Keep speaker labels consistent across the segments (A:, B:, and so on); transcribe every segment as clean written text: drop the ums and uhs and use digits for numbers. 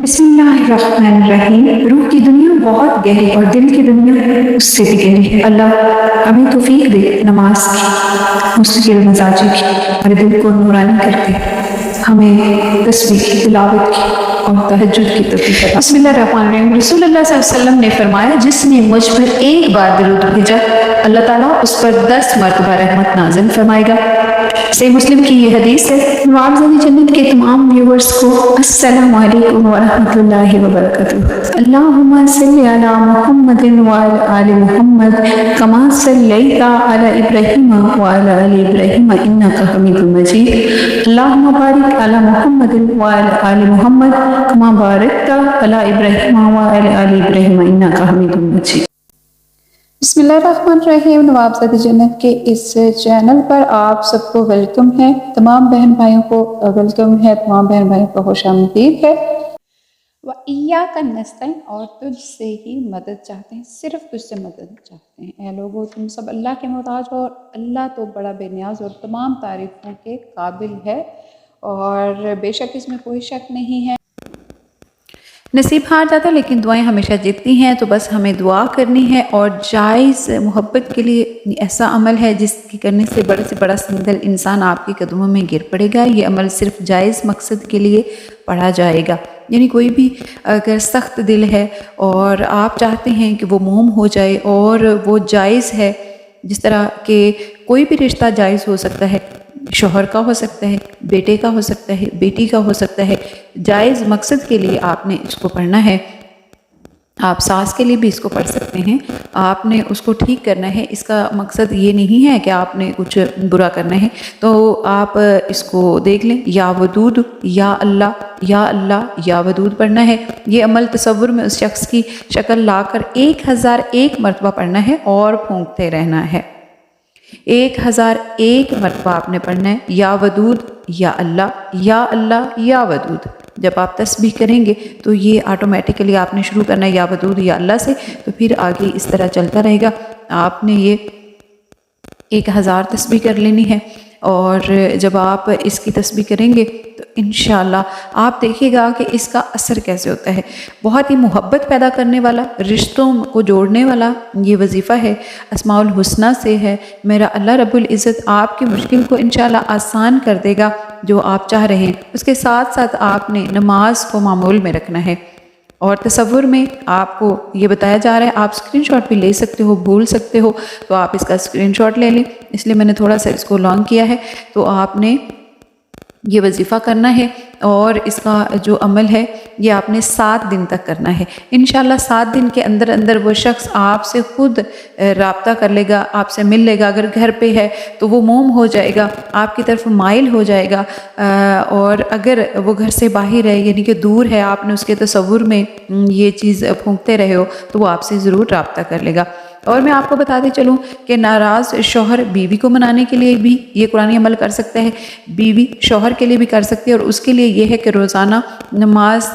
A: बिस्मिल्लाहिर्रहमानिर्रहीम। रूह की दुनिया बहुत गहरी और दिल की दुनिया उससे भी गहरी है। अल्लाह हमें तौफीक दे नमाज की, मुस्तकिल मजाजी की, हमारे दिल को नूरानी करके हमें तस्बीह की, तिलावत की और तहज्जुद की तौफीक दे। बिस्मिल्लाहिर्रहमानिर्रहीम। रसूलुल्लाह सल्लल्लाहु अलैहि वसल्लम ने फरमाया, जिसने मुझ पर एक बार दरूद भेजा अल्लाह ताला उस पर 10 मरतबा रहमत नाज़िल फरमाएगा। सही मुस्लिम की ये हदीस है। नवाब जन्नत के तमाम व्यूवर्स को अस्सलामु अलैकुम व रहमतुल्लाहि व बरकातुहू। अल्लाहुम्मा सल्लि अला मुहम्मदिन व अला आलि मुहम्मद कमा सल्लैता अला इब्राहीम व अला आलि इब्राहीम इन्नका हमीदुम मजीद। अल्लाहुम्मा बारिक अला मुहम्मदिन व अला आलि मुहम्मद कमा बारकता अला इब्राहीम व अला आलि इब्राहीम इन्नका हमीदुम मजीद।
B: बिस्मिल्लाहिर्रहमानिर्रहीम। नवाबज़ादी जन्नत के इस चैनल पर आप सबको वेलकम है। तमाम बहन भाइयों को वेलकम है, तमाम बहन भाइयों को खुशामदीद है। व इय्याका नस्तईन, और तुझसे ही मदद चाहते हैं, सिर्फ तुझसे मदद चाहते हैं। ऐ लोगो, तुम सब अल्लाह के मोहताज हो और अल्लाह तो बड़ा बेनियाज और तमाम तारीफ़ों के काबिल है, और बेशक इसमें कोई शक नहीं है। नसीब हार जाता है लेकिन दुआएं हमेशा जीतती हैं, तो बस हमें दुआ करनी है। और जायज़ मोहब्बत के लिए ऐसा अमल है जिसकी करने से बड़ा संदल इंसान आपके कदमों में गिर पड़ेगा। ये अमल सिर्फ जायज़ मकसद के लिए पढ़ा जाएगा। यानी कोई भी अगर सख्त दिल है और आप चाहते हैं कि वो मोम हो जाए, और वो जायज़ है, जिस तरह के कोई भी रिश्ता जायज़ हो सकता है, शोहर का हो सकता है, बेटे का हो सकता है, बेटी का हो सकता है, जायज़ मकसद के लिए आपने इसको पढ़ना है। आप सास के लिए भी इसको पढ़ सकते हैं, आपने उसको ठीक करना है। इसका मकसद ये नहीं है कि आपने कुछ बुरा करना है। तो आप इसको देख लें, या वदूद, या अल्लाह, या अल्लाह, या वदूद पढ़ना है। ये अमल तसव्वुर में उस शख्स की शक्ल लाकर 1001 मरतबा पढ़ना है और फूंकते रहना है। 1001 मरतबा आपने पढ़ना है, या वदूद, या अल्लाह, या अल्लाह, या वदूद। जब आप तस्बीह करेंगे तो ये ऑटोमेटिकली आपने शुरू करना है या वदूद या अल्लाह से, तो फिर आगे इस तरह चलता रहेगा। आपने ये 1000 तस्बीह कर लेनी है, और जब आप इसकी तस्बीह करेंगे तो इंशाअल्लाह आप देखिएगा कि इसका असर कैसे होता है। बहुत ही मोहब्बत पैदा करने वाला, रिश्तों को जोड़ने वाला ये वजीफ़ा है, अस्माउल हुस्ना से है। मेरा अल्लाह रब्बुल इज़्ज़त आपकी मुश्किल को इंशाअल्लाह आसान कर देगा जो आप चाह रहे हैं। उसके साथ साथ आपने नमाज को मामूल में रखना है, और तसव्वुर में आपको ये बताया जा रहा है, आप स्क्रीनशॉट भी ले सकते हो, भूल सकते हो, तो आप इसका स्क्रीनशॉट ले लें, इसलिए मैंने थोड़ा सा इसको लॉन्ग किया है। तो आपने ये वजीफ़ा करना है, और इसका जो अमल है ये आपने 7 दिन तक करना है। इंशाअल्लाह 7 दिन के अंदर अंदर वो शख्स आपसे खुद राब्ता कर लेगा, आपसे मिल लेगा। अगर घर पे है तो वो मोम हो जाएगा, आपकी तरफ माइल हो जाएगा, और अगर वो घर से बाहर है, यानी कि दूर है, आपने उसके तसव्वुर में ये चीज़ फूंकते रहे हो, तो वो आपसे ज़रूर राब्ता कर लेगा। और मैं आपको बताते चलूँ कि नाराज़ शौहर बीवी को मनाने के लिए भी ये कुरानी अमल कर सकता है, बीवी शौहर के लिए भी कर सकती है। और उसके लिए ये है कि रोज़ाना नमाज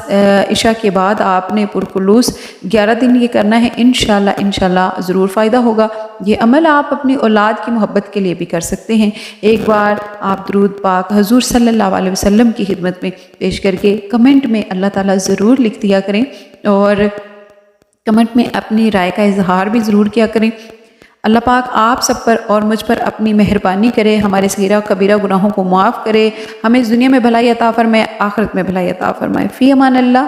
B: इशा के बाद आपने पुरखुलूस 11 दिन ये करना है। इंशाअल्लाह ज़रूर फ़ायदा होगा। ये अमल आप अपनी औलाद की मोहब्बत के लिए भी कर सकते हैं। एक बार आप दुरूद पाक हुज़ूर सल्लल्लाहु अलैहि वसल्लम की खिदमत में पेश करके कमेंट में अल्लाह ताला ज़रूर लिख दिया करें, और कमेंट में अपनी राय का इजहार भी ज़रूर किया करें। अल्लाह पाक आप सब पर और मुझ पर अपनी मेहरबानी करे, हमारे सगीरा कबीरा गुनाहों को माफ़ करे, हमें इस दुनिया में भलाई अता फरमाए, आखिरत में भलाई अता फरमाए। फ़ी अमान अल्लाह।